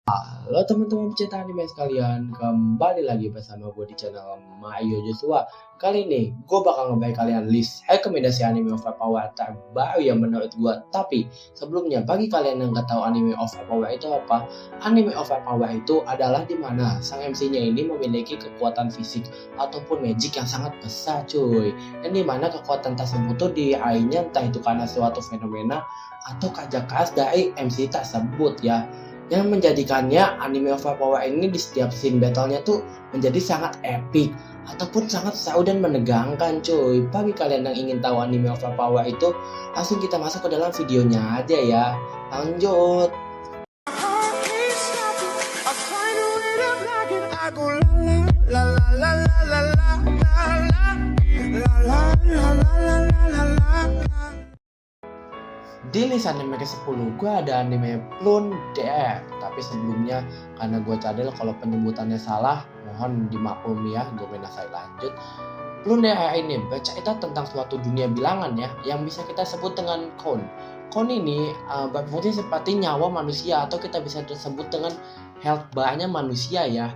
Halo teman-teman pecinta anime sekalian, kembali lagi bersama gue di channel Mayo Joshua. Kali ini gue bakal ngebaik kalian list rekomendasi anime overpower terbaru yang menurut gue. Tapi sebelumnya, bagi kalian yang gak tahu anime overpower itu apa, anime overpower itu adalah dimana sang MC-nya ini memiliki kekuatan fisik ataupun magic yang sangat besar cuy. Yang dimana kekuatan tersebut tuh diraihnya entah itu karena suatu fenomena atau kerja keras dari MC tersebut ya, yang menjadikannya anime overpower ini di setiap scene battlenya tuh menjadi sangat epic ataupun sangat seru dan menegangkan cuy. Bagi kalian yang ingin tahu anime overpower itu, langsung kita masuk ke dalam videonya aja ya. Lanjut. Di list anime ke-10 gue ada anime Plunder. Tapi sebelumnya, karena gue cadel kalau penyebutannya salah, mohon dimaklumi ya, gue menasai lanjut. Plunder ini bercerita tentang suatu dunia bilangan ya, yang bisa kita sebut dengan kon. Kon ini berfungsi seperti nyawa manusia, atau kita bisa disebut dengan health bar-nya manusia ya.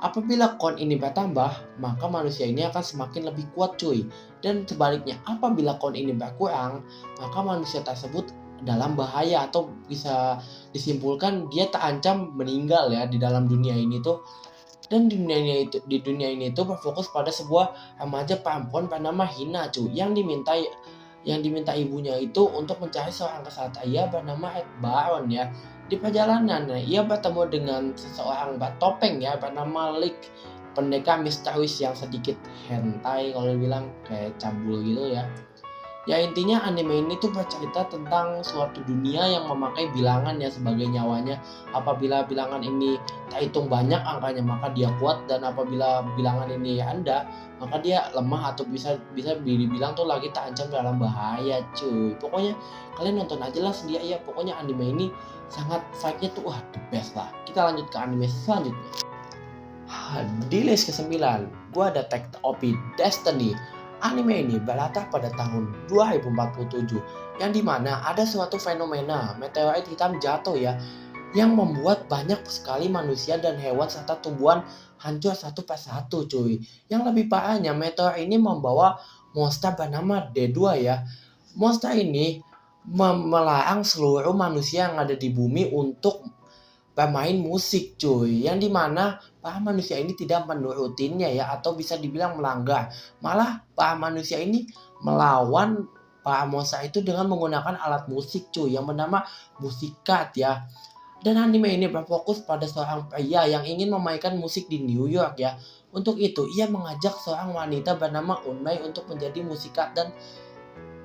Apabila kon ini bertambah, maka manusia ini akan semakin lebih kuat cuy. Dan sebaliknya, apabila kon ini berkurang, maka manusia tersebut dalam bahaya, atau bisa disimpulkan dia terancam meninggal ya di dalam dunia ini tuh. Dan di dunia ini tuh berfokus pada sebuah remaja perempuan bernama Hina cuy, yang diminta ibunya itu untuk mencari seorang kesatria bernama Ed Baron ya. Di perjalanan ia bertemu dengan seseorang bertopeng ya bernama Lick, pendekar misterius yang sedikit hentai, kalau dibilang kayak cabul gitu ya. Ya intinya anime ini tuh bercerita tentang suatu dunia yang memakai bilangan ya sebagai nyawanya. Apabila bilangan ini terhitung banyak angkanya, maka dia kuat, dan apabila bilangan ini rendah, maka dia lemah atau bisa bisa dibilang tuh lagi terancam dalam bahaya cuy. Pokoknya kalian nonton aja lah sendiri ya. Pokoknya anime ini sangat fight-nya tuh wah the best lah. Kita lanjut ke anime selanjutnya. Di list ke-9, gue ada Tag OP Destiny. Anime ini berlatar pada tahun 2047, yang dimana ada suatu fenomena meteorit hitam jatuh ya, yang membuat banyak sekali manusia dan hewan serta tumbuhan hancur satu persatu cuy. Yang lebih parahnya, meteor ini membawa monster bernama D2 ya. Monster ini melarang seluruh manusia yang ada di bumi untuk bermain musik cuy, yang dimana para manusia ini tidak menurutinya ya, atau bisa dibilang melanggar. Malah para manusia ini melawan para monster itu dengan menggunakan alat musik cuy, yang bernama musikat ya. Dan anime ini berfokus pada seorang pria yang ingin memainkan musik di New York ya. Untuk itu ia mengajak seorang wanita bernama Unmei untuk menjadi musikat dan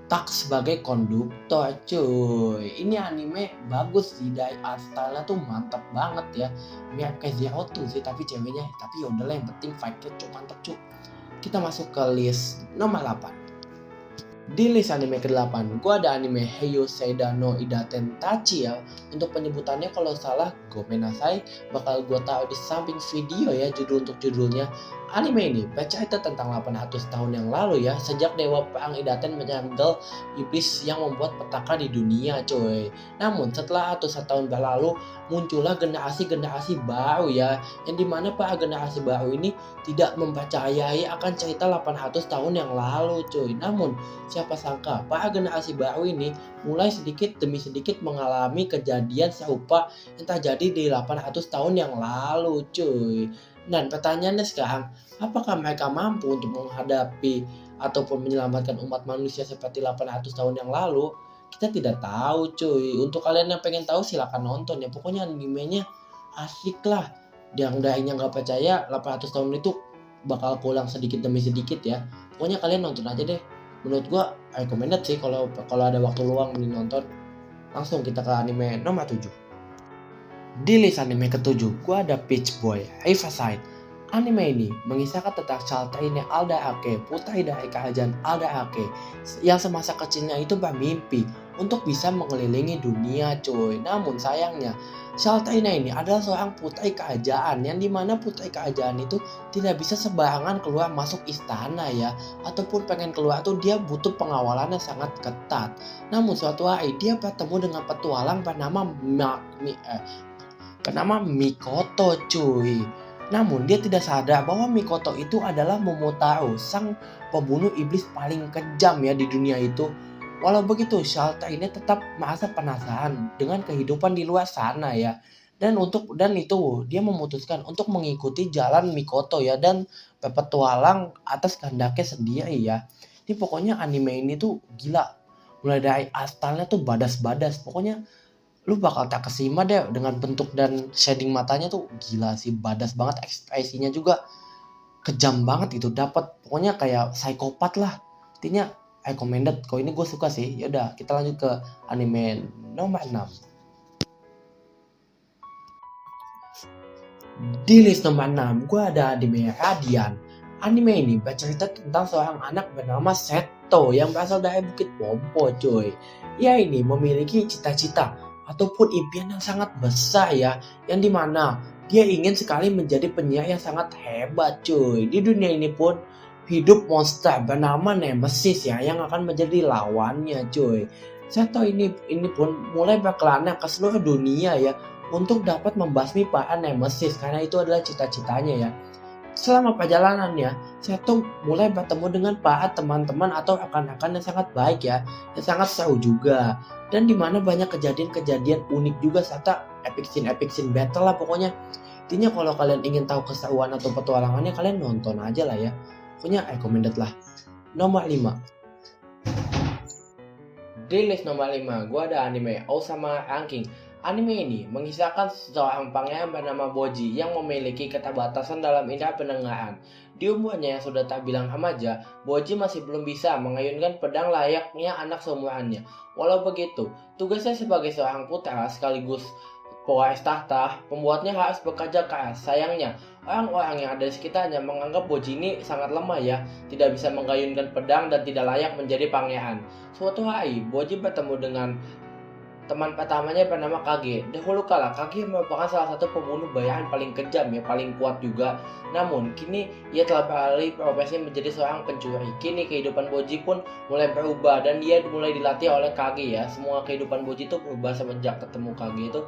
tak sebagai konduktor cuy. Ini anime bagus sih, dari art style-nya tuh mantap banget ya. Mirip kayak Zero tuh sih, tapi ceweknya. Tapi yaudahlah, yang penting fight-nya cuy mantap cuy. Kita masuk ke list nomor 8. Di list anime ke-8, gue ada anime Heiyo Seida no Idaten Tachi ya. Untuk penyebutannya kalau salah, gomenasai, bakal gue taruh di samping video ya judul untuk judulnya. Anime ini bercerita tentang 800 tahun yang lalu ya, sejak Dewa Perang Idaten menyandal iblis yang membuat petaka di dunia coy. Namun setelah ratusan tahun berlalu, muncullah generasi-generasi baru ya, yang dimana para generasi baru ini tidak mempercayai akan cerita 800 tahun yang lalu coy. Namun siapa sangka para generasi baru ini mulai sedikit demi sedikit mengalami kejadian serupa yang terjadi di 800 tahun yang lalu cuy. Dan pertanyaannya sekarang, apakah mereka mampu untuk menghadapi ataupun menyelamatkan umat manusia seperti 800 tahun yang lalu? Kita tidak tahu cuy. Untuk kalian yang pengen tahu silahkan nonton ya. Pokoknya animenya asik lah. Yang dainya nggak percaya 800 tahun itu bakal pulang sedikit demi sedikit ya. Pokoknya kalian nonton aja deh. Menurut gua recommended sih, kalau ada waktu luang mending nonton. Langsung kita ke anime nomor 7. Di list anime ke-7, gua ada Peach Boy Riverside. Anime ini mengisahkan tentang Shaltaine Aldarake, putri dari kerajaan Aldarake, yang semasa kecilnya itu bermimpi untuk bisa mengelilingi dunia cuy. Namun sayangnya, Shaltaine ini adalah seorang putri kerajaan, yang dimana putri kerajaan itu tidak bisa sembarangan keluar masuk istana ya, ataupun pengen keluar tuh dia butuh pengawalan yang sangat ketat. Namun suatu hari dia bertemu dengan petualang bernama bernama Mikoto cuy. Namun dia tidak sadar bahwa Mikoto itu adalah Momotaro, sang pembunuh iblis paling kejam ya di dunia itu. Walau begitu, Shota ini tetap merasa penasaran dengan kehidupan di luar sana ya. Dan itu dia memutuskan untuk mengikuti jalan Mikoto ya dan berpetualang atas kehendaknya sendiri ya. Ini pokoknya anime ini tuh gila. Mulai dari asalnya tuh badas-badas. Pokoknya lu bakal tak kesima deh dengan bentuk dan shading matanya tuh gila sih, badas banget, ekspresinya juga kejam banget itu, dapat pokoknya kayak psikopat lah. Intinya recommended. Kalau ini gue suka sih. Yaudah, kita lanjut ke anime nomor 6. Di list nomor 6, gue ada anime Radiant. Anime ini bercerita tentang seorang anak bernama Seto yang berasal dari Bukit Pompo cuy. Ia ini memiliki cita-cita ataupun impian yang sangat besar ya, yang dimana dia ingin sekali menjadi penyiar yang sangat hebat cuy. Di dunia ini pun hidup monster bernama Nemesis ya, yang akan menjadi lawannya cuy. Seto ini pun mulai berkelana ke seluruh dunia ya, untuk dapat membasmi para Nemesis, karena itu adalah cita-citanya ya. Selama perjalanannya, Seto mulai bertemu dengan para teman-teman atau rekan-rekan yang sangat baik ya, yang sangat seru juga. Dan dimana banyak kejadian-kejadian unik juga serta epic scene battle lah pokoknya. Intinya kalau kalian ingin tahu keseruan atau petualangannya, kalian nonton aja lah ya. Pokoknya recommended lah. Nomor 5. Di list nomor 5, gue ada anime Osama Ranking. Anime ini mengisahkan seorang pangeran bernama Boji yang memiliki keterbatasan dalam indera pendengaran. Di umurnya yang sudah tak bilang remaja, Boji masih belum bisa mengayunkan pedang layaknya anak seumurannya. Walau begitu, tugasnya sebagai seorang putra sekaligus pewaris tahta membuatnya harus bekerja keras. Sayangnya, orang-orang yang ada di sekitarnya menganggap Boji ini sangat lemah ya, tidak bisa mengayunkan pedang dan tidak layak menjadi pangeran. Suatu hari, Boji bertemu dengan teman pertamanya bernama Kage. Dahulu kala, Kage merupakan salah satu pembunuh bayaran paling kejam ya, paling kuat juga. Namun, kini ia telah beralih profesi menjadi seorang pencuri. Kini kehidupan Boji pun mulai berubah dan dia mulai dilatih oleh Kage ya. Semua kehidupan Boji itu berubah semenjak ketemu Kage itu.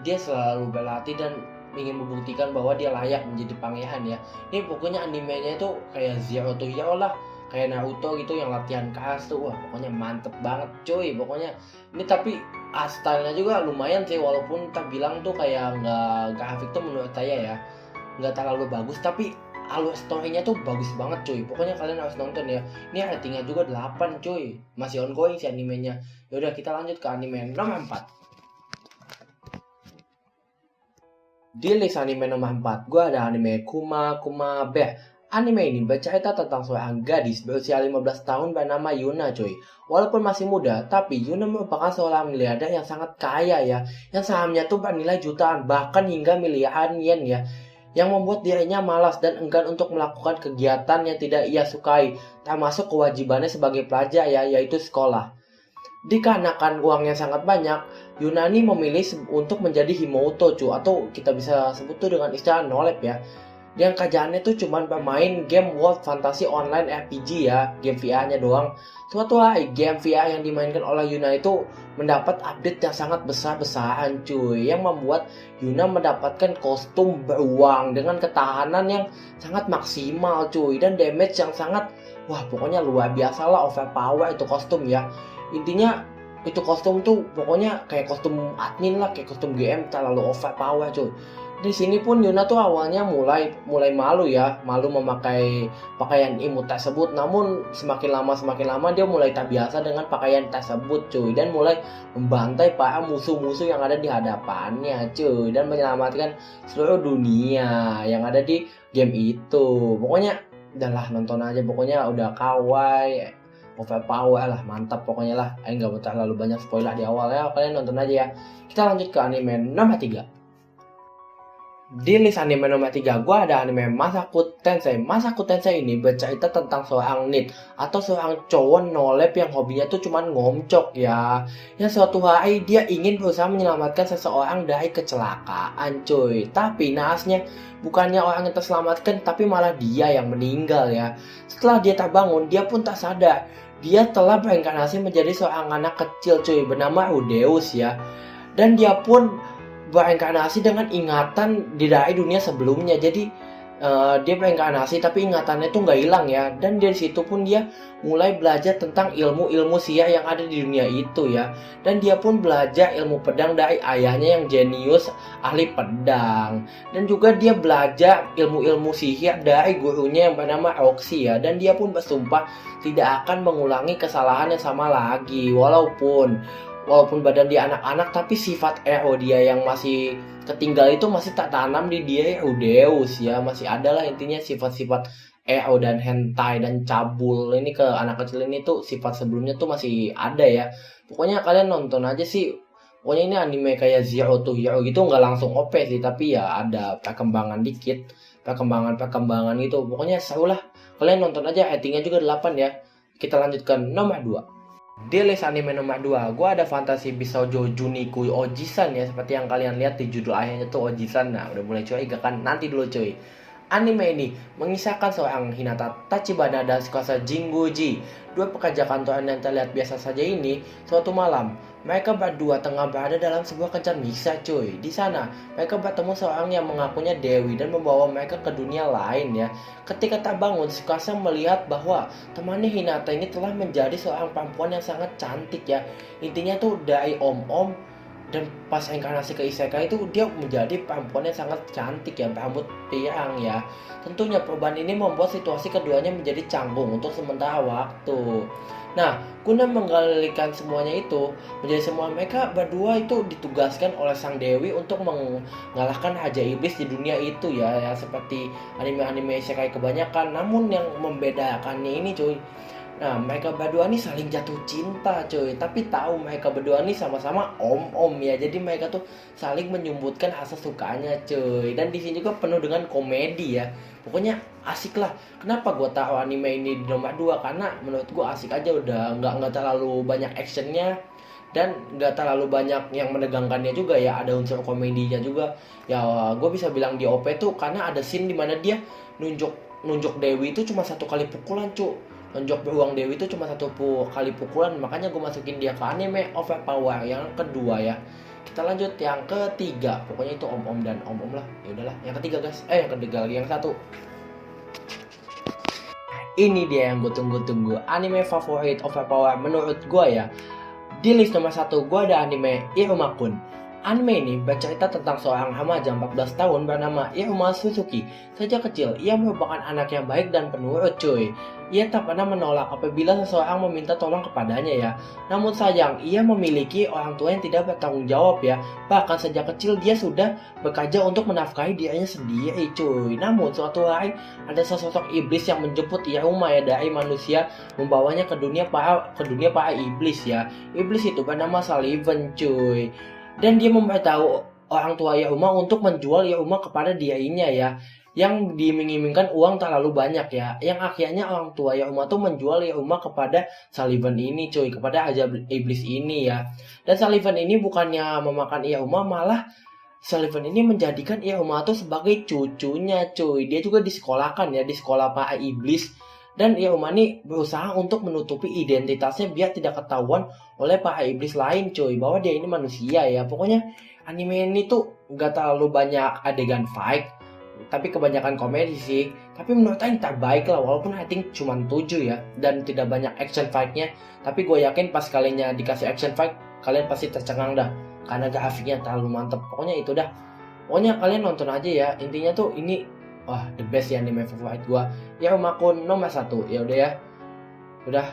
Dia selalu berlatih dan ingin membuktikan bahwa dia layak menjadi pangeran ya. Ini pokoknya animenya itu kayak Zero to Hero lah, kayak Naruto gitu yang latihan keras tuh. Wah, pokoknya mantep banget cuy. Pokoknya ini tapi stylenya juga lumayan sih, walaupun tak bilang tuh kayak nggak grafik tuh menurut saya ya nggak terlalu bagus, tapi alur storynya tuh bagus banget cuy. Pokoknya kalian harus nonton ya. Ini ratingnya juga 8 cuy, masih ongoing sih animenya. Yaudah, kita lanjut ke anime nomor 4. Di list anime nomor 4, gue ada anime Kuma Kuma Bear. Anime ini bercerita tentang seorang gadis berusia 15 tahun bernama Yuna cuy. Walaupun masih muda, tapi Yuna merupakan seorang miliarder yang sangat kaya ya, yang sahamnya tuh bernilai jutaan, bahkan hingga miliaran yen ya, yang membuat dirinya malas dan enggan untuk melakukan kegiatan yang tidak ia sukai, termasuk kewajibannya sebagai pelajar ya, yaitu sekolah. Dikarenakan uangnya sangat banyak, Yunani memilih untuk menjadi himouto cu, atau kita bisa sebut tuh dengan istilah nolep ya. Yang kerjaannya tuh cuman bermain game World Fantasy Online RPG ya, game VR-nya doang. Suatu hari, game VR yang dimainkan oleh Yuna itu mendapat update yang sangat besar-besaran cuy, yang membuat Yuna mendapatkan kostum beruang dengan ketahanan yang sangat maksimal cuy, dan damage yang sangat, wah pokoknya luar biasa lah, overpower itu kostum ya. Intinya itu kostum tuh pokoknya kayak kostum admin lah, kayak kostum GM, terlalu overpower cuy. Di sini pun Yuna tuh awalnya mulai malu ya, malu memakai pakaian imut tersebut. Namun semakin lama dia mulai tak biasa dengan pakaian tersebut cuy, dan mulai membantai para musuh-musuh yang ada di hadapannya cuy, dan menyelamatkan seluruh dunia yang ada di game itu. Pokoknya udahlah, nonton aja, pokoknya udah kawaii, overpower lah, mantap pokoknya lah. Nggak mau terlalu banyak spoiler di awal ya, kalian nonton aja ya. Kita lanjut ke anime nomor 3. Di list anime nomor 3, gue ada anime Masaku Tensei. Masaku Tensei ini bercerita tentang seorang NEET atau seorang cowok nolep yang hobinya tuh cuman ngomcok ya. Yang suatu hari dia ingin berusaha menyelamatkan seseorang dari kecelakaan cuy. Tapi naasnya bukannya orang yang terselamatkan, tapi malah dia yang meninggal ya. Setelah dia terbangun, dia pun tak sadar dia telah bereinkarnasi menjadi seorang anak kecil cuy, bernama Rudeus ya. Dan dia pun bereinkarnasi dengan ingatan dari dunia sebelumnya. Jadi dia reinkarnasi tapi ingatannya tuh nggak hilang ya. Dan dari situ pun dia mulai belajar tentang ilmu-ilmu sia yang ada di dunia itu ya. Dan dia pun belajar ilmu pedang dari ayahnya yang jenius ahli pedang. Dan juga dia belajar ilmu-ilmu sihir dari gurunya yang bernama Roxy ya. Dan dia pun bersumpah tidak akan mengulangi kesalahan yang sama lagi. Walaupun badan dia anak-anak, tapi sifat ego dia yang masih ketinggal itu masih tak tanam di dia Eudeus ya. Masih ada lah intinya sifat-sifat ego dan hentai dan cabul ini ke anak kecil ini tuh sifat sebelumnya tuh masih ada ya. Pokoknya kalian nonton aja sih. Pokoknya ini anime kayak Zero to Hero gitu, nggak langsung OP sih, tapi ya ada perkembangan dikit, perkembangan gitu. Pokoknya seru lah. Kalian nonton aja, ratingnya juga 8 ya. Kita lanjutkan nomor 2. Di list anime nomor 2, gue ada Fantasy Bisoujo Juniku Ojisan ya. Seperti yang kalian lihat di judul akhirnya tuh Ojisan. Nah udah mulai curiga kan, nanti dulu cuy. Anime ini mengisahkan seorang Hinata Tachibana dan Tsukasa Jinguji, dua pekerja kantoran yang terlihat biasa saja ini. Suatu malam, mereka berdua tengah berada dalam sebuah kencan misa cuy. Di sana, mereka bertemu seorang yang mengakunya Dewi dan membawa mereka ke dunia lain ya. Ketika terbangun, Tsukasa melihat bahwa temannya Hinata ini telah menjadi seorang perempuan yang sangat cantik ya. Intinya tuh dari om-om dan pas inkarnasi ke isekai itu dia menjadi perempuan yang sangat cantik ya, rambut pirang ya. Tentunya perubahan ini membuat situasi keduanya menjadi canggung untuk sementara waktu. Nah, guna mengalihkan semuanya itu, menjadi semua mereka berdua itu ditugaskan oleh sang dewi untuk mengalahkan Raja Iblis di dunia itu ya, ya seperti anime-anime isekai kebanyakan. Namun yang membedakannya ini cuy, nah, mereka berdua nih saling jatuh cinta cuy. Tapi tahu mereka berdua nih sama-sama om-om ya. Jadi mereka tuh saling menyambutkan rasa sukanya cuy. Dan di sini juga penuh dengan komedi ya. Pokoknya asik lah. Kenapa gue taruh anime ini di nomor 2? Karena menurut gue asik aja, udah nggak terlalu banyak actionnya. Dan nggak terlalu banyak yang menegangkannya juga ya. Ada unsur komedinya juga. Ya gue bisa bilang di OP tuh karena ada scene dimana dia nunjuk Dewi itu cuma satu kali pukulan cuy. Nunjuk beruang Dewi itu cuma kali pukulan, makanya gue masukin dia ke anime overpower yang kedua ya. Kita lanjut yang ketiga, pokoknya itu om-om dan om-om lah. Ya udahlah, yang ketiga guys. Yang ketiga lagi, yang satu. Ini dia yang gue tunggu-tunggu, anime favorit overpower menurut gue ya. Di list nomor 1 gue ada anime Iruma-kun. Anime ini bercerita tentang seorang remaja 14 tahun bernama Iruma Suzuki. Sejak kecil, ia merupakan anak yang baik dan penurut cuy. Ia tak pernah menolak apabila seseorang meminta tolong kepadanya ya. Namun sayang, ia memiliki orang tua yang tidak bertanggung jawab ya. Bahkan sejak kecil dia sudah bekerja untuk menafkahi dirinya sendiri cuy. Namun suatu hari ada sesosok iblis yang menjemput Iruma ya dari manusia, membawanya ke dunia para iblis ya. Iblis itu bernama Sullivan cuy. Dan dia memberitahu orang tua Iruma untuk menjual Iruma kepada dirinya ya, yang diiming-imingkan uang terlalu banyak ya. Yang akhirnya orang tua Iruma tuh menjual Iruma kepada Sullivan ini cuy, kepada Raja Iblis ini ya. Dan Sullivan ini bukannya memakan Iruma, malah Sullivan ini menjadikan Iruma tuh sebagai cucunya cuy. Dia juga disekolahkan ya di sekolah para iblis. Dan Iruma ini berusaha untuk menutupi identitasnya biar tidak ketahuan oleh para iblis lain cuy, bahwa dia ini manusia ya. Pokoknya anime ini tuh gak terlalu banyak adegan fight, tapi kebanyakan komedi sih. Tapi menurut saya terbaik lah, walaupun rating cuma 7 ya. Dan tidak banyak action fightnya. Tapi gue yakin pas kalinya dikasih action fight, kalian pasti tercengang dah, karena grafiknya terlalu mantep. Pokoknya itu dah. Pokoknya kalian nonton aja ya. Intinya tuh ini wah, the best ya anime favorit gua. Iruma-kun nomor 1. Ya udah ya. Udah.